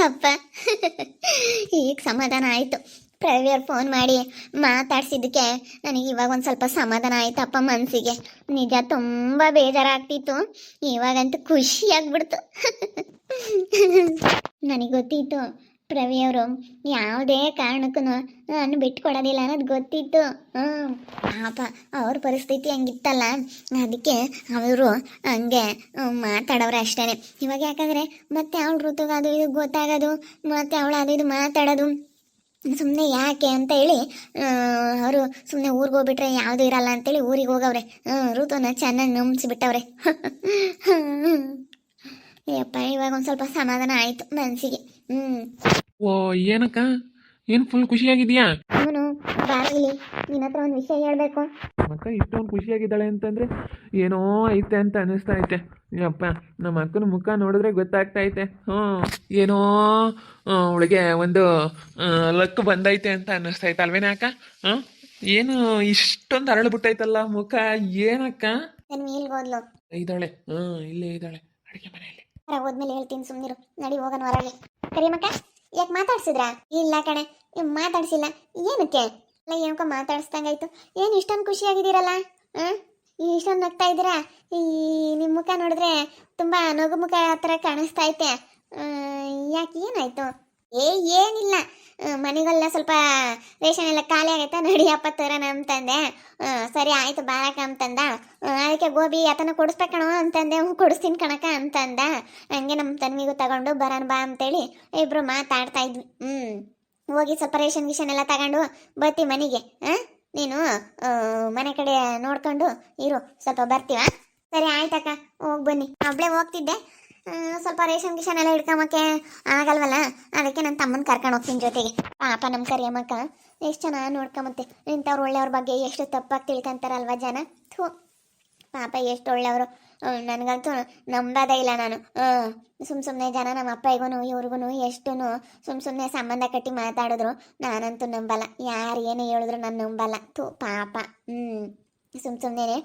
ಅಪ್ಪ ಈಗ ಸಮಾಧಾನ ಆಯಿತು. ಪ್ರವಿಯವ್ರು ಫೋನ್ ಮಾಡಿ ಮಾತಾಡ್ಸಿದ್ದಕ್ಕೆ ನನಗೆ ಇವಾಗ ಒಂದು ಸ್ವಲ್ಪ ಸಮಾಧಾನ ಆಯ್ತಪ್ಪ ಮನಸ್ಸಿಗೆ. ನಿಜ ತುಂಬ ಬೇಜಾರಾಗ್ತಿತ್ತು, ಇವಾಗಂತೂ ಖುಷಿ ಆಗ್ಬಿಡ್ತು. ನನಗೆ ಗೊತ್ತಿತ್ತು ಪ್ರವಿಯವರು ಯಾವುದೇ ಕಾರಣಕ್ಕೂ ನಾನು ಬಿಟ್ಕೊಡೋದಿಲ್ಲ ಅನ್ನೋದು ಗೊತ್ತಿತ್ತು. ಪಾಪ ಅವ್ರ ಪರಿಸ್ಥಿತಿ ಹಂಗಿತ್ತಲ್ಲ, ಅದಕ್ಕೆ ಅವರು ಹಂಗೆ ಮಾತಾಡೋರು ಅಷ್ಟೇ. ಇವಾಗ ಯಾಕಂದರೆ ಮತ್ತೆ ಅವಳ ಋತುಗೆ ಅದು ಇದು ಗೊತ್ತಾಗೋದು, ಮತ್ತೆ ಅವಳು ಅದು ಇದು ಮಾತಾಡೋದು ಸುಮ್ಮನೆ ಯಾಕೆ ಅಂತ ಹೇಳಿ ಅವರು ಸುಮ್ಮನೆ ಊರಿಗೆ ಹೋಗ್ಬಿಟ್ರೆ ಯಾವುದೂ ಇರಲ್ಲ ಅಂತೇಳಿ ಊರಿಗೆ ಹೋಗವ್ರೆ. ಋತುನ ಚೆನ್ನಾಗಿ ನಂಬಿಸಿಬಿಟ್ಟವ್ರೆ. ಯಪ್ಪ ಇವಾಗ ಒಂದು ಸ್ವಲ್ಪ ಸಮಾಧಾನ ಆಯಿತು ಮನಸ್ಸಿಗೆ. ಓ, ಏನಕ್ಕ, ಏನು ಫುಲ್ ಖುಷಿಯಾಗಿದೆಯಾ? ಅವನು ಬಾರಲ್ಲಿ ನಿನ್ನ ಹತ್ರ ಒಂದು ವಿಷಯ ಹೇಳಬೇಕು. ಅಕ್ಕ ಇಷ್ಟೊಂದು ಖುಷಿಯಾಗಿದ್ದಾಳೆ ಅಂತಂದರೆ ಏನೋ ಐತೆ ಅಂತ ಅನ್ನಿಸ್ತಾ ಐತೆ. ಯಪ್ಪ, ನಮ್ಮ ಅಕ್ಕನ ಮುಖ ನೋಡಿದ್ರೆ ಗೊತ್ತಾಗ್ತಾ ಐತೆ. ಏನೋ ಅವಳಿಗೆ ಒಂದು ಲಕ್ ಬಂದೈತೆ ಅಂತ ಅನ್ನಿಸ್ತೈತೆ ಅಲ್ವೇನ ಅಕ್ಕ? ಏನು ಇಷ್ಟೊಂದು ಅರಳು ಮುಖ, ಏನಕ್ಕ? ನಾನು ಇಲ್ಲಿಗೆ ಹೋದ್ಲು ಇದ್ದಾಳೆ, ಇಲ್ಲೇ ಇದ್ದಾಳೆ ಅಡುಗೆ ಮನೆಯಲ್ಲಿ. ಹೋದ್ಮೇಲೆ ಹೇಳ್ತೀನಿ, ಸುಮ್ಮನಿರು. ನಡಿ ಹೋಗೋಣ ಹೊರಗೆ. ಕರಿಯಮ್ಮಕ್ಕ, ಯಾಕೆ ಮಾತಾಡ್ಸಿದ್ರಾ? ಇಲ್ಲ ಕಣೆ, ಮಾತಾಡ್ಸಿಲ್ಲ. ಏನಕ್ಕೆ? ಅಲ್ಲ ಏನಕ್ಕ ಮಾತಾಡಿಸ್ದಂಗಾಯ್ತು. ಏನು ಇಷ್ಟೊಂದು ಖುಷಿಯಾಗಿದ್ದೀರಲ್ಲ? ಇಷ್ಟೊಂದು ನಗ್ತಾ ಇದ್ದೀರಾ? ಈ ನಿಮ್ಮ ಮುಖ ನೋಡಿದ್ರೆ ತುಂಬ ನಗು ಮುಖ ಥರ ಕಾಣಿಸ್ತಾ ಐತೆ. ಯಾಕೆ, ಏನಾಯ್ತು? ಏನಿಲ್ಲ, ಮನೆಗೆಲ್ಲ ಸ್ವಲ್ಪ ರೇಷನ್ ಎಲ್ಲ ಖಾಲಿ ಆಗೈತೆ, ನಡಿಯಪ್ಪ ತರೋಣ ಅಂತಂದೆ. ಸರಿ ಆಯಿತು ಬಾರಕ ಅಂತಂದ. ಅದಕ್ಕೆ ಗೋಬಿ ಆತನ ಕೊಡಿಸ್ಬೇಕಣೋ ಅಂತಂದೆ. ಕೊಡಿಸ್ತೀನಿ ಕಣಕ ಅಂತಂದ. ಹಂಗೆ ನಮ್ಮ ತನ್ವಿಗೂ ತಗೊಂಡು ಬರೋಣ ಬಾ ಅಂತೇಳಿ ಇಬ್ಬರು ಮಾತಾಡ್ತಾ ಇದ್ವಿ. ಹೋಗಿ ಸ್ವಲ್ಪ ರೇಷನ್ ಗಿಷನ್ ಎಲ್ಲ ತಗೊಂಡು ಬರ್ತೀವಿ ಮನೆಗೆ. ನೀನು ಮನೆ ಕಡೆ ನೋಡ್ಕೊಂಡು ಇರು, ಸ್ವಲ್ಪ ಬರ್ತೀವ? ಸರಿ ಆಯ್ತಕ್ಕ, ಹೋಗಿ ಬನ್ನಿ. ಒಬ್ಳೆ ಹೋಗ್ತಿದ್ದೆ, ಸ್ವಲ್ಪ ರೇಷನ್ ಗಿಷನ್ ಎಲ್ಲ ಹಿಡ್ಕೊಂಬಕ್ಕೆ ಆಗಲ್ವಲ್ಲ, ಅದಕ್ಕೆ ನನ್ನ ತಮ್ಮನ ಕರ್ಕೊಂಡು ಹೋಗ್ತೀನಿ ಜೊತೆಗೆ. ಪಾಪ ನಮ್ಮ ಕರಿಯಮ್ಮಕ್ಕ ಎಷ್ಟು ಚೆನ್ನಾಗಿ ನೋಡ್ಕೊಂಬತ್ತೆ. ಇಂಥವ್ರು ಒಳ್ಳೆಯವ್ರ ಬಗ್ಗೆ ಎಷ್ಟು ತಪ್ಪಾಗಿ ತಿಳ್ಕೊಂತಾರಲ್ವ ಜನ. ಥೂ, ಪಾಪ ಎಷ್ಟು ಒಳ್ಳೆಯವರು. ನನಗಂತೂ ನಂಬೋದೇ ಇಲ್ಲ ನಾನು. ಸುಮ್ಮನೆ ಜನ ನಮ್ಮ ಅಪ್ಪಗೂ ಇವ್ರಿಗೂ ಎಷ್ಟು ಸುಮ್ಮನೆ ಸಂಬಂಧ ಕಟ್ಟಿ ಮಾತಾಡಿದ್ರು ನಾನಂತೂ ನಂಬಲ್ಲ. ಯಾರು ಏನೇ ಹೇಳಿದ್ರು ನಾನು ನಂಬಲ್ಲ. ಥೂ ಪಾಪ. ಸುಮ್ಮನೆ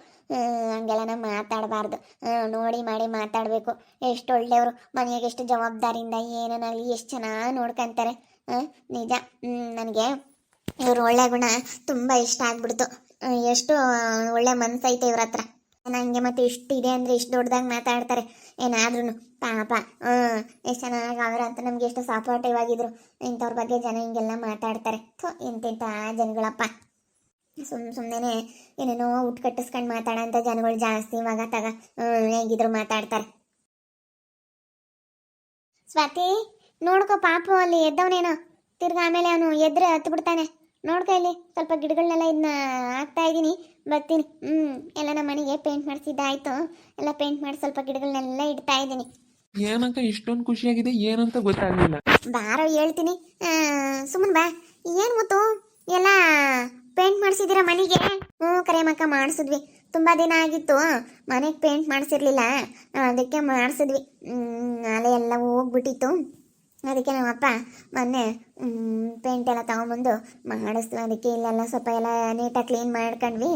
ಹಂಗೆಲ್ಲ ನಾವು ಮಾತಾಡಬಾರ್ದು. ನೋಡಿ ಮಾಡಿ ಮಾತಾಡಬೇಕು. ಎಷ್ಟು ಒಳ್ಳೆಯವರು, ಮನೆಯಾಗ ಎಷ್ಟು ಜವಾಬ್ದಾರಿಯಿಂದ ಏನೇನಾಗಲಿ ಎಷ್ಟು ಚೆನ್ನಾಗಿ ನೋಡ್ಕೊಂತಾರೆ. ನಿಜ, ನನಗೆ ಇವ್ರ ಒಳ್ಳೆ ಗುಣ ತುಂಬ ಇಷ್ಟ ಆಗ್ಬಿಡ್ತು. ಎಷ್ಟು ಒಳ್ಳೆ ಮನಸ್ಸೈತೆ ಇವ್ರ ಹತ್ರ. ನನಗೆ ಮತ್ತೆ ಇಷ್ಟು ಇದೆ ಅಂದರೆ ಇಷ್ಟು ದೊಡ್ಡದಾಗಿ ಮಾತಾಡ್ತಾರೆ ಏನಾದ್ರೂ. ಪಾಪ ಎಷ್ಟು ಚೆನ್ನಾಗಿ ಅವರಂತ ನಮ್ಗೆ ಎಷ್ಟು ಸಪೋರ್ಟಿವ್ ಆಗಿದ್ರು. ಇಂಥವ್ರ ಬಗ್ಗೆ ಜನ ಹಿಂಗೆಲ್ಲ ಮಾತಾಡ್ತಾರೆ. ಥೋ, ಎಂತೆಂಥ ಜನಗಳಪ್ಪ. ಸುಮ್ಮನೆ ಏನೇನೋ ಊಟ ಕಟ್ಟಿಸ್ಕೊಂಡು ಮಾತಾಡೋಂಥ ಜನಗಳು ಜಾಸ್ತಿ ಇವಾಗ ಹೇಗಿದ್ರು ಮಾತಾಡ್ತಾರೆ. ಸ್ವಾತಿ, ನೋಡ್ಕೋ ಪಾಪು ಅಲ್ಲಿ ಎದ್ದವನೇನೋ. ತಿರ್ಗ ಆಮೇಲೆ ಅವನು ಎದ್ರೆ ಹತ್ತು ಬಿಡ್ತಾನೆ. ನೋಡ್ಕೊ, ಇಲ್ಲಿ ಸ್ವಲ್ಪ ಗಿಡಗಳನ್ನೆಲ್ಲ ಇದನ್ನ ಹಾಕ್ತಾ ಇದ್ದೀನಿ, ಬರ್ತೀನಿ. ಎಲ್ಲ ನಮ್ಮ ಮನೆಗೆ ಪೇಂಟ್ ಮಾಡಿಸಿದ್ದಾಯ್ತು. ಎಲ್ಲ ಪೇಂಟ್ ಮಾಡಿ ಸ್ವಲ್ಪ ಗಿಡಗಳನ್ನೆಲ್ಲ ಇಡ್ತಾ ಇದ್ದೀನಿ. ಏನಂತ ಇಷ್ಟೊಂದು ಖುಷಿಯಾಗಿದೆ, ಏನಂತ ಗೊತ್ತಾಗಲಿಲ್ಲ. ಬಾರೋ ಹೇಳ್ತೀನಿ, ಸುಮ್ಮನೆ ಬಾ. ಏನು ಗೊತ್ತು, ಎಲ್ಲ ಪೇಂಟ್ ಮಾಡಿಸಿದ್ದೀರಾ ಮನೆಗೆ? ಕರೆಯಮ್ಮಕ್ಕ ಮಾಡಿಸಿದ್ವಿ. ತುಂಬ ದಿನ ಆಗಿತ್ತು ಮನೆಗೆ ಪೇಂಟ್ ಮಾಡಿಸಿರ್ಲಿಲ್ಲ, ಅದಕ್ಕೆ ಮಾಡಿಸಿದ್ವಿ. ಅಲೆ ಎಲ್ಲ ಹೋಗ್ಬಿಟ್ಟಿತ್ತು, ಅದಕ್ಕೆ ನಮ್ಮಪ್ಪ ಮೊನ್ನೆ ಪೇಂಟ್ ಎಲ್ಲ ತಗೊಂಬಂದು ಮಾಡಿಸ್ತು. ಅದಕ್ಕೆ ಇಲ್ಲೆಲ್ಲ ಸ್ವಲ್ಪ ಎಲ್ಲ ನೀಟಾಗಿ ಕ್ಲೀನ್ ಮಾಡ್ಕೊಂಡ್ವಿ.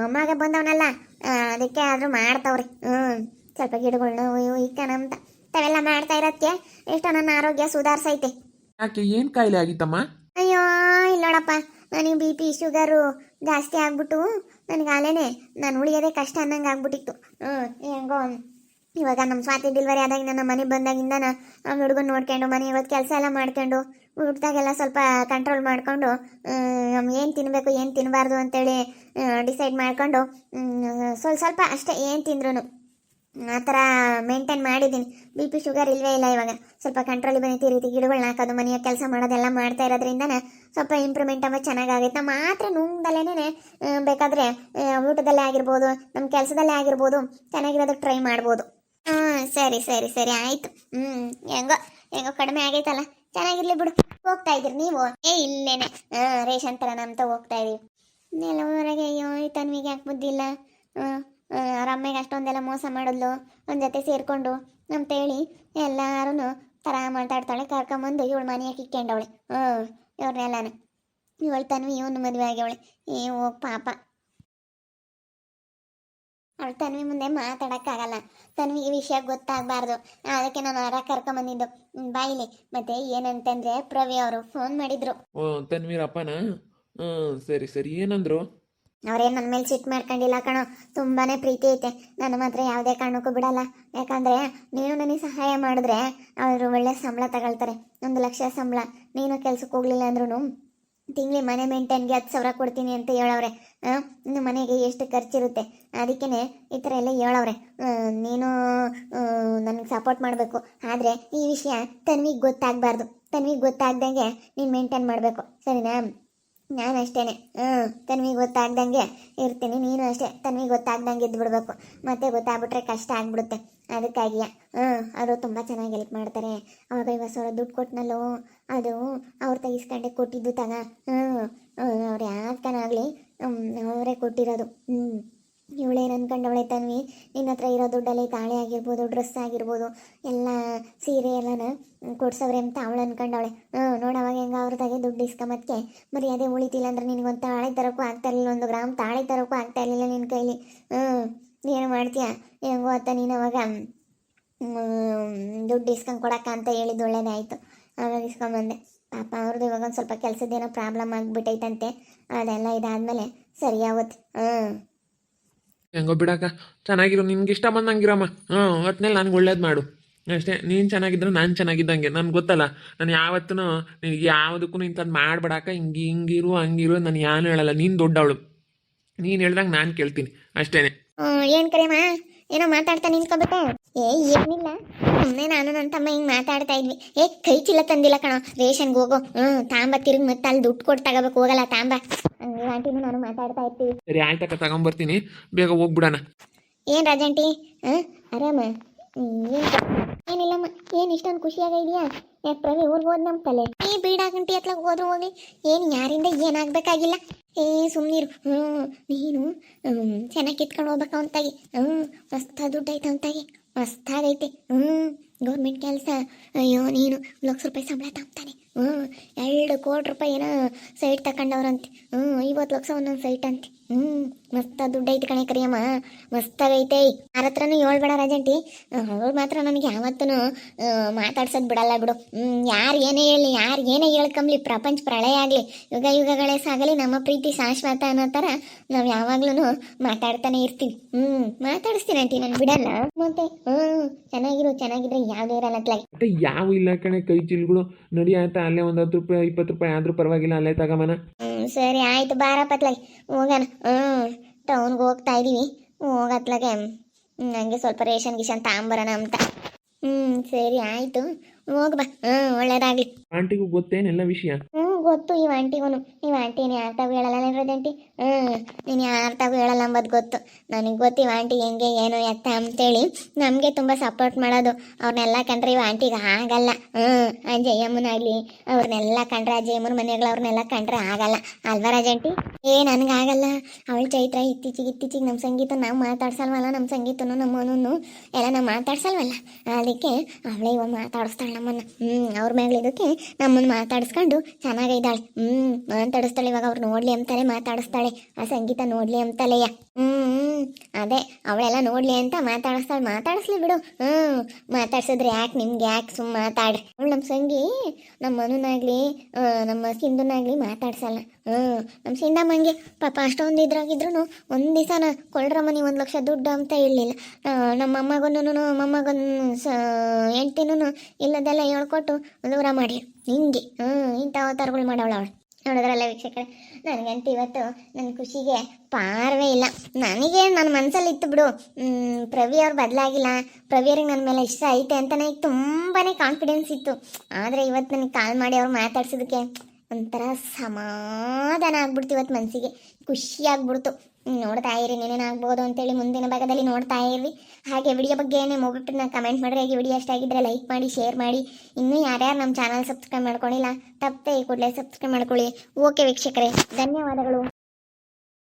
ಮೊಮ್ಮಗ ಬಂದವನಲ್ಲ, ಅದಕ್ಕೆ ಆದರೂ ಮಾಡ್ತಾವ್ರಿ. ಸ್ವಲ್ಪ ಗಿಡಗಳ್ನ ಇಕ್ಕನಂತ ತಾವೆಲ್ಲ ಮಾಡ್ತಾ ಇರೋದಕ್ಕೆ ಎಷ್ಟೋ ನನ್ನ ಆರೋಗ್ಯ ಸುಧಾರಿಸೈತೆ. ಯಾಕೆ, ಏನು ಕಾಯಿಲೆ ಆಗಿತ್ತಮ್ಮ? ಅಯ್ಯೋ ಇಲ್ಲೋಡಪ್ಪ, ನನಗೆ BP ಶುಗರು ಜಾಸ್ತಿ ಆಗ್ಬಿಟ್ಟು ನನಗೆ ಅಲ್ಲೇನೆ ನಾನು ಉಳಿಯೋದೇ ಕಷ್ಟ ಅನ್ನಂಗೆ ಆಗ್ಬಿಟ್ಟಿತ್ತು. ಹೆಂಗೋ ಇವಾಗ ನಮ್ಮ ಸ್ವಾತಿ ಡೆಲಿವರಿ ಆದಾಗ ನನ್ನ ಮನೆಗೆ ಬಂದಾಗಿಂದ ನಮ್ಮ ಹುಡುಗನ ನೋಡ್ಕೊಂಡು ಮನೆ ಇವತ್ತು ಕೆಲಸ ಎಲ್ಲ ಮಾಡ್ಕೊಂಡು ಊಟದಾಗೆಲ್ಲ ಸ್ವಲ್ಪ ಕಂಟ್ರೋಲ್ ಮಾಡಿಕೊಂಡು ಏನು ತಿನ್ನಬೇಕು ಏನು ತಿನ್ನಬಾರ್ದು ಅಂತೇಳಿ ಡಿಸೈಡ್ ಮಾಡಿಕೊಂಡು ಸ್ವಲ್ಪ ಅಷ್ಟೇ ಏನು ತಿಂದ್ರು ಆ ಥರ ಮೇಂಟೈನ್ ಮಾಡಿದ್ದೀನಿ. BP ಶುಗರ್ ಇಲ್ಲವೇ ಇಲ್ಲ. ಇವಾಗ ಸ್ವಲ್ಪ ಕಂಟ್ರೋಲಿಗೆ ಬಂದೈತಿ. ಈ ರೀತಿ ಗಿಡಗಳನ್ನ ಹಾಕೋದು, ಮನೆಯ ಕೆಲಸ ಮಾಡೋದೆಲ್ಲ ಮಾಡ್ತಾ ಇರೋದ್ರಿಂದ ಸ್ವಲ್ಪ ಇಂಪ್ರೂವ್ಮೆಂಟ್ ಆಗ ಚೆನ್ನಾಗಾಗೈತೆ. ನಮ್ಮ ಮಾತ್ರ ನುಂಗ್ದಲ್ಲೇ ಬೇಕಾದರೆ ಊಟದಲ್ಲೇ ಆಗಿರ್ಬೋದು, ನಮ್ಮ ಕೆಲಸದಲ್ಲೇ ಆಗಿರ್ಬೋದು, ಚೆನ್ನಾಗಿರೋದಕ್ಕೆ ಟ್ರೈ ಮಾಡ್ಬೋದು. ಸರಿ ಸರಿ ಸರಿ ಆಯಿತು. ಹೆಂಗೋ ಹೆಂಗೋ ಕಡಿಮೆ ಆಗೈತಲ್ಲ, ಚೆನ್ನಾಗಿರ್ಲಿ ಬಿಡು. ಹೋಗ್ತಾ ಇದ್ದೀರಿ ನೀವು? ಇಲ್ಲೇನೆ ರೇಷನ್ ಥರ ನಮ್ತ ಹೋಗ್ತಾ ಇದೀವಿ. ನೆಲವರೆಗೆ. ಅಯ್ಯೋ ಈ ತನ್ವಿಗೆ ಯಾಕೆ ಬುದ್ಧಿಲ್ಲ. ಅವ್ರ ಅಮ್ಮೆಗೆ ಅಷ್ಟೊಂದೆಲ್ಲ ಮೋಸ ಮಾಡಿದ್ಲು. ಒಂದು ಜೊತೆ ಸೇರಿಕೊಂಡು ಅಂತ ಹೇಳಿ ಎಲ್ಲರೂ ಥರ ಮಾತಾಡ್ತಾಳೆ. ಕರ್ಕೊಂಬಂದು ಇವಳು ಮನೆಯಾಗ ಇಕ್ಕೊಂಡವಳೆ. ಇವ್ರನ್ನೆಲ್ಲಾನು ಇವಳು ತನ್ವಿ ಇವನು ಮದುವೆ ಆಗ್ಯವಳೆ. ಹೋಗಿ ಪಾಪ. ಅವಳು ತನ್ವಿ ಮುಂದೆ ಮಾತಾಡೋಕ್ಕಾಗಲ್ಲ. ತನ್ವಿಗೆ ವಿಷಯ ಗೊತ್ತಾಗಬಾರ್ದು. ಅದಕ್ಕೆ ನಾನು ಹೊರ ಕರ್ಕೊಂಬಂದಿದ್ದು. ಬಾಯಿಲಿ ಮತ್ತೆ ಏನಂತಂದ್ರೆ ಪ್ರವಿ ಅವರು ಫೋನ್ ಮಾಡಿದ್ರು. ಓ ತನ್ವೀರಪ್ಪನ. ಹ್ಞೂ ಸರಿ ಸರಿ, ಏನಂದ್ರು? ಅವ್ರೇನು ನನ್ನ ಮೇಲೆ ಸಿಟ್ಟು ಮಾಡ್ಕೊಂಡಿಲ್ಲ ಕಣೋ. ತುಂಬಾನೇ ಪ್ರೀತಿ ಐತೆ. ನನ್ನ ಮಾತ್ರ ಯಾವುದೇ ಕಾರಣಕ್ಕೂ ಬಿಡಲ್ಲ. ಯಾಕಂದ್ರೆ ನೀನು ನನಗೆ ಸಹಾಯ ಮಾಡಿದ್ರೆ ಅವರು ಒಳ್ಳೆ ಸಂಬಳ ತಗೊಳ್ತಾರೆ. 1,00,000 ಸಂಬಳ. ನೀನು ಕೆಲ್ಸಕ್ಕೆ ಹೋಗ್ಲಿಲ್ಲ ಅಂದ್ರೂ ತಿಂಗ್ಳಿ ಮನೆ ಮೇಂಟೈನ್ಗೆ 10,000 ಕೊಡ್ತೀನಿ ಅಂತ ಹೇಳವ್ರೆ. ಇನ್ನು ಮನೆಗೆ ಎಷ್ಟು ಖರ್ಚಿರುತ್ತೆ, ಅದಕ್ಕೇ ಈ ಥರ ಎಲ್ಲ ಹೇಳವ್ರೆ. ನೀನು ನನಗೆ ಸಪೋರ್ಟ್ ಮಾಡಬೇಕು. ಆದರೆ ಈ ವಿಷಯ ತನ್ವಿಗೆ ಗೊತ್ತಾಗಬಾರ್ದು. ತನ್ವಿಗೆ ಗೊತ್ತಾಗ್ದಂಗೆ ನೀನು ಮೇಂಟೈನ್ ಮಾಡಬೇಕು, ಸರಿನಾ? ನಾನು ಅಷ್ಟೇನೆ. ತನ್ವಿಗೆ ಗೊತ್ತಾಗ್ದಂಗೆ ಇರ್ತೀನಿ. ನೀನು ಅಷ್ಟೇ ತನ್ವಿಗೆ ಗೊತ್ತಾಗ್ದಂಗೆ ಇದ್ದು ಬಿಡ್ಬೇಕು. ಮತ್ತೆ ಗೊತ್ತಾಗ್ಬಿಟ್ರೆ ಕಷ್ಟ ಆಗ್ಬಿಡುತ್ತೆ. ಅದಕ್ಕಾಗಿಯ ಅವರು ತುಂಬ ಚೆನ್ನಾಗಿ ಹೆಲ್ಪ್ ಮಾಡ್ತಾರೆ. ಅವಾಗ 50,000 ದುಡ್ಡು ಕೊಟ್ಟನಲ್ಲೋ, ಅದು ಅವ್ರು ತೆಗಿಸ್ಕೊಂಡೆ ಕೊಟ್ಟಿದ್ದು ತಗ. ಅವ್ರು ಯಾಕನಾಗಲಿ ಅವರೇ ಕೊಟ್ಟಿರೋದು. ಇವಳೇನು ಅನ್ಕೊಂಡವಳೆ ತನ್ವಿ, ನಿನ್ನ ಹತ್ರ ಇರೋ ದುಡ್ಡಲ್ಲಿ ತಾಳೆ ಆಗಿರ್ಬೋದು, ಡ್ರೆಸ್ ಆಗಿರ್ಬೋದು, ಎಲ್ಲ ಸೀರೆ ಎಲ್ಲನ ಕೊಡ್ಸವ್ರೆ ಅಂತ ಅವಳು ಅನ್ಕೊಂಡವಳೆ. ನೋಡವಾಗ ಹೆಂಗ ಅವ್ರದಾಗೆ ದುಡ್ಡು ಇಸ್ಕೊಂಬದಕ್ಕೆ ಮರ್ಯಾದೆ ಉಳಿತಿಲ್ಲ ಅಂದ್ರೆ ನಿನಗೊಂದು ತಾಳೆ ತರೋಕ್ಕೂ ಆಗ್ತಾ ಇರಲಿಲ್ಲ, 1 ಗ್ರಾಮ್ ತಾಳೆ ತರೋಕ್ಕೂ ಆಗ್ತಾ ಇರಲಿಲ್ಲ ನಿನ್ನ ಕೈಲಿ. ಏನು ಮಾಡ್ತೀಯ? ಹೆಂಗೋ ಅತ್ತ ನೀನು ಅವಾಗ ದುಡ್ಡು ಇಸ್ಕೊಂಡು ಕೊಡಕ್ಕ ಅಂತ ಹೇಳಿದ್ದು ಒಳ್ಳೇದಾಯಿತು. ಆವಾಗ ಇಸ್ಕೊಂಬಂದೆ. ಪಾಪ ಅವ್ರದ್ದು ಇವಾಗ ಒಂದು ಸ್ವಲ್ಪ ಕೆಲಸದ್ದೇನೋ ಪ್ರಾಬ್ಲಮ್ ಆಗಿಬಿಟ್ಟೈತಂತೆ. ಅದೆಲ್ಲ ಇದಾದ್ಮೇಲೆ ಸರಿಯಾಗುತ್ತೆ. ಹೆಂಗೋ ಬಿಡಕ್ಕ, ಚೆನ್ನಾಗಿರು, ನಿನ್ಗೆ ಇಷ್ಟ ಬಂದಂಗಿರಮ್ಮ. ಒಟ್ಟಿನಲ್ಲಿ ನನಗೆ ಒಳ್ಳೇದು ಮಾಡು ಅಷ್ಟೇ. ನೀನು ಚೆನ್ನಾಗಿದ್ರೆ ನಾನು ಚೆನ್ನಾಗಿದ್ದಂಗೆ. ನನಗೆ ಗೊತ್ತಲ್ಲ, ನಾನು ಯಾವತ್ತೂ ನಿನಗೆ ಯಾವುದಕ್ಕೂ ಇಂಥದ್ದು ಮಾಡ್ಬೇಡಕ್ಕ, ಹಿಂಗಿರು ಹಂಗಿರು ನಾನು ಏನು ಹೇಳಲ್ಲ. ನೀನು ದೊಡ್ಡವಳು, ನೀನು ಹೇಳ್ದಂಗೆ ನಾನು ಕೇಳ್ತೀನಿ ಅಷ್ಟೇ. ಏನು ಕರೆಯಮ್ಮ, ಏನೋ ಮಾತಾಡ್ತಾ ನಿಂತ್ಕೋಬೇಕು. ಏನಿಲ್ಲ, ಸುಮ್ಮನೆ ನಾನು ನನ್ನ ತಮ್ಮ ಹಿಂಗೆ ಮಾತಾಡ್ತಾ ಇದ್ವಿ. ಕೈ ಚೀಲ ತಂದಿಲ್ಲ ಕಣೋ, ರೇಷನ್ಗೆ ಹೋಗೋ. ತಾಂಬ ತಿರುಗಿ ಮತ್ತೆ ಅಲ್ಲಿ ದುಡ್ಡು ಕೊಟ್ಟು ತಗೋಬೇಕು. ಹೋಗಲ್ಲ ತಾಂಬ. ನೀವು ಆಂಟಿನೂ ನಾನು ಮಾತಾಡ್ತಾ ಇರ್ತೀವಿ. ಸರಿ ಆಯ್ತಕ್ಕ, ತಗೊಂಬರ್ತೀನಿ. ಬೇಗ ಹೋಗ್ಬಿಡೋಣ. ಏನು ರಾಜಾಂಟಿ, ಆರಾಮ? ಏನಿಲ್ಲಮ್ಮ. ಏನು ಇಷ್ಟೊಂದು ಖುಷಿಯಾಗ ಇದೆಯಾ? ಯಾಕೆ ಪ್ರವಿ ಊರಿಗೆ ಹೋದ್ ನಮ್ಮ ತಲೆ ಬೀಡಾಗಂಟಿ ಹತ್ಲಾಗ ಹೋದ್ರು ಹೋಗಿ. ಏನು ಯಾರಿಂದ ಏನಾಗಬೇಕಾಗಿಲ್ಲ. ಸುಮ್ಮನಿರು. ನೀನು ಚೆನ್ನಾಗಿ ಕಿತ್ಕೊಂಡು ಹೋಗ್ಬೇಕು ಅಂತಾಗಿ. ಮಸ್ತ ದುಡ್ಡು ಐತೆ ಅಂತಾಗಿ, ಮಸ್ತಾಗೈತೆ. ಗೌರ್ಮೆಂಟ್ ಕೆಲಸ. ಅಯ್ಯೋ ನೀನು 1,00,000 ರೂಪಾಯಿ ಸಂಬಳ ತಗ್ತಾನೆ. 2 ಕೋಟಿ ರೂಪಾಯಿ ಏನೋ ಸೈಟ್ ತಗೊಂಡವ್ರಂತೆ. 50 ಲಕ್ಷ ಒಂದೊಂದು ಸೈಟ್ ಅಂತೆ. ಮಸ್ತ ದುಡ್ಡು ಐತೆ ಕಣೆ ಕರಿಯಮ್ಮ, ಮಸ್ತಾಗೈತೆ. ಯಾರ ಹತ್ರನೂ ಹೇಳ್ಬೇಡ ರಾಜಂಟಿ. ಅವ್ರು ಮಾತ್ರ ನನಗೆ ಯಾವತ್ತೂ ಮಾತಾಡ್ಸೋದು ಬಿಡಲ್ಲ ಬಿಡು. ಯಾರು ಏನೇ ಹೇಳಿ, ಯಾರು ಏನೇ ಹೇಳ್ಕೊಂಬ್ಲಿ, ಪ್ರಪಂಚ ಪ್ರಳಯ ಆಗಲಿ, ಯುಗಗಳೇ ಸಾಗಲಿ, ನಮ್ಮ ಪ್ರೀತಿ ಶಾಶ್ವತ ಅನ್ನೋ ಥರ ನಾವು ಯಾವಾಗ್ಲೂ ಮಾತಾಡ್ತಾನೆ ಇರ್ತೀವಿ. ಮಾತಾಡಿಸ್ತೀನಿ ಆಂಟಿ, ನಾನು ಬಿಡಲ್ಲ. ಮತ್ತೆ ಚೆನ್ನಾಗಿರು, ಚೆನ್ನಾಗಿದ್ರೆ ಯಾವುದೇ ಇರಲ್ಲ ಅತ್ಲಾಗಿ. ಮತ್ತೆ ಯಾವ ಇಲ್ಲ ಕಣೆ, ಕೈ ಚೀಲಗಳು ನಡಿ. ಆಯ್ತಾ ಅಲ್ಲೇ ಒಂದು 10 ರೂಪಾಯಿ 20 ರೂಪಾಯಿ ಆದರೂ ಪರವಾಗಿಲ್ಲ, ಅಲ್ಲೇ ತಗೊಂಬನ. ಸರಿ ಆಯ್ತು, ಬಾರಪ್ಪತ್ಲಾಗಿ ಹೋಗೋಣ. ಟೌನ್ಗೆ ಹೋಗ್ತಾ ಇದೀವಿ. ಹೋಗತ್ಲಾಗೆ ನನಗೆ ಸ್ವಲ್ಪ ರೇಷನ್ ಗಿಷನ್ ತಗೊಂಬರೋಣ ಅಂತ. ಸರಿ ಆಯ್ತು, ಹೋಗ್ಬಾ. ಒಳ್ಳೇದಾಗ್ಲಿ. ಆಂಟಿಗೂ ಗೊತ್ತೇನೆಲ್ಲ ವಿಷಯ? ಗೊತ್ತು ಈ ಆಂಟಿಗೂ. ಈ ಆಂಟಿ ನೀನು ಯಾರ ತಾವು ಹೇಳಲ್ಲ ಆಂಟಿ. ನೀನು ಯಾರ ತಾವು ಹೇಳಲ್ಲ ಅಂಬೋದು ಗೊತ್ತು ನನಗೆ. ಗೊತ್ತು ಈ ಆಂಟಿ ಹೆಂಗೆ ಏನು ಎತ್ತ ಅಂತೇಳಿ ನಮಗೆ ತುಂಬ ಸಪೋರ್ಟ್ ಮಾಡೋದು. ಅವ್ರನ್ನೆಲ್ಲ ಕಂಡ್ರೆ ಇವ ಆಂಟಿಗೆ ಆಗಲ್ಲ. ಅಜ್ಜಯ್ಯಮ್ಮನಾಗಲಿ ಅವ್ರನ್ನೆಲ್ಲ ಕಂಡ್ರೆ, ಅಜ್ಜಯ್ಯಮ್ಮನ ಮನೆಗಳು ಅವ್ರನ್ನೆಲ್ಲ ಕಂಡ್ರೆ ಆಗಲ್ಲ ಅಲ್ವಾ ರಾಜಂಟಿ? ನನಗಾಗಲ್ಲ. ಅವಳು ಚೈತ್ರ ಇತ್ತೀಚಿಗೆ ನಮ್ಮ ಸಂಗೀತ ನಾವು ಮಾತಾಡ್ಸಲ್ವಲ್ಲ, ನಮ್ಮ ಸಂಗೀತನು ನಮ್ಮನೂ ಎಲ್ಲ ನಾವು ಮಾತಾಡ್ಸಲ್ವಲ್ಲ, ಅದಕ್ಕೆ ಅವಳೇ ಇವಾಗ ಮಾತಾಡಿಸ್ತಾಳೆ ನಮ್ಮನ್ನು. ಅವ್ರ ಮೇಲಿದ್ದಕ್ಕೆ ನಮ್ಮನ್ನು ಮಾತಾಡಿಸ್ಕೊಂಡು ಚೆನ್ನಾಗಿದ್ದಾಳೆ. ಮಾತಾಡಿಸ್ತಾಳೆ. ಇವಾಗ ಅವ್ರು ನೋಡ್ಲಿ ಅಂತಾನೆ ಮಾತಾಡಿಸ್ತಾಳೆ. ಆ ಸಂಗೀತ ನೋಡ್ಲಿ ಅಂತಲೆಯ. ಅದೇ ಅವಳೆಲ್ಲ ನೋಡ್ಲಿ ಅಂತ ಮಾತಾಡಿಸ್ತಾಳೆ. ಮಾತಾಡಿಸ್ಲಿ ಬಿಡು. ಮಾತಾಡ್ಸಿದ್ರೆ ಯಾಕೆ ನಿಮ್ಗೆ, ಯಾಕೆ ಸುಮ್ಮ ಮಾತಾಡ್ರಿ. ಅವಳು ನಮ್ಮ ಸಂಗಿ ನಮ್ಮ ಮನುನಾಗ್ಲಿ ನಮ್ಮ ಸಿಂಧುನಾಗ್ಲಿ ಮಾತಾಡ್ಸಲ್ಲ. ನಮ್ಮ ಸಿಂಧಮ್ಮಂಗೆ ಪಾಪ ಅಷ್ಟೊಂದು ಇದ್ರಾಗಿದ್ರು ಒಂದು ದಿವಸನ ಕೊಳ್ರಮ್ಮನಿ 1 ಲಕ್ಷ ದುಡ್ಡು ಅಂತ ಹೇಳಲಿಲ್ಲ. ನಮ್ಮ ಮೊಮ್ಮಗನ್ನು ಹೆಂಡ್ತಿನೂ ಇಲ್ಲದೆಲ್ಲ ಹೇಳ್ಕೊಟ್ಟು ದೂರ ಮಾಡಿ ಹಿಂಗೆ ಇಂಥ ಅವತಾರಗಳು ಮಾಡವಳು ಅವಳು. ನೋಡಿದ್ರಲ್ಲ ವೀಕ್ಷಕರೇ, ನನಗಂತೂ ಇವತ್ತು ನನ್ನ ಖುಷಿಗೆ ಪಾರವೇ ಇಲ್ಲ. ನನಗೆ ನನ್ನ ಮನಸ್ಸಲ್ಲಿ ಇತ್ತು ಬಿಡು, ಪ್ರವಿ ಅವ್ರು ಬದಲಾಗಿಲ್ಲ, ಪ್ರವಿ ಅವ್ರಿಗೆ ನನ್ನ ಮೇಲೆ ಇಷ್ಟ ಐತೆ ಅಂತ ನನಗೆ ತುಂಬಾ ಕಾನ್ಫಿಡೆನ್ಸ್ ಇತ್ತು. ಆದರೆ ಇವತ್ತು ನನಗೆ ಕಾಲ್ ಮಾಡಿ ಅವ್ರು ಮಾತಾಡ್ಸೋದಕ್ಕೆ ಒಂಥರ ಸಮಾಧಾನ ಆಗ್ಬಿಡ್ತು. ಇವತ್ತು ಮನಸ್ಸಿಗೆ ಖುಷಿ ಆಗ್ಬಿಡ್ತು. ನೋಡ್ತಾ ಇರಿ ಏನೇನಾಗ್ಬೋದು ಅಂತೇಳಿ ಮುಂದಿನ ಭಾಗದಲ್ಲಿ ನೋಡ್ತಾ ಇರಿ. ಹಾಗೆ ವಿಡಿಯೋ ಬಗ್ಗೆ ಏನೇ ಹೋಗ್ಬಿಟ್ಟು ನಾನು ಕಮೆಂಟ್ ಮಾಡಿರಿ. ಹಾಗೆ ವಿಡಿಯೋ ಇಷ್ಟ ಆಗಿದ್ದರೆ ಲೈಕ್ ಮಾಡಿ, ಶೇರ್ ಮಾಡಿ. ಇನ್ನೂ ಯಾರ್ಯಾರು ನಮ್ಮ ಚಾನಲ್ ಸಬ್ಸ್ಕ್ರೈಬ್ ಮಾಡ್ಕೊಂಡಿಲ್ಲ ತಪ್ಪದೆ ಕೂಡಲೇ ಸಬ್ಸ್ಕ್ರೈಬ್ ಮಾಡ್ಕೊಳ್ಳಿ. ಓಕೆ ವೀಕ್ಷಕರೇ, ಧನ್ಯವಾದಗಳು.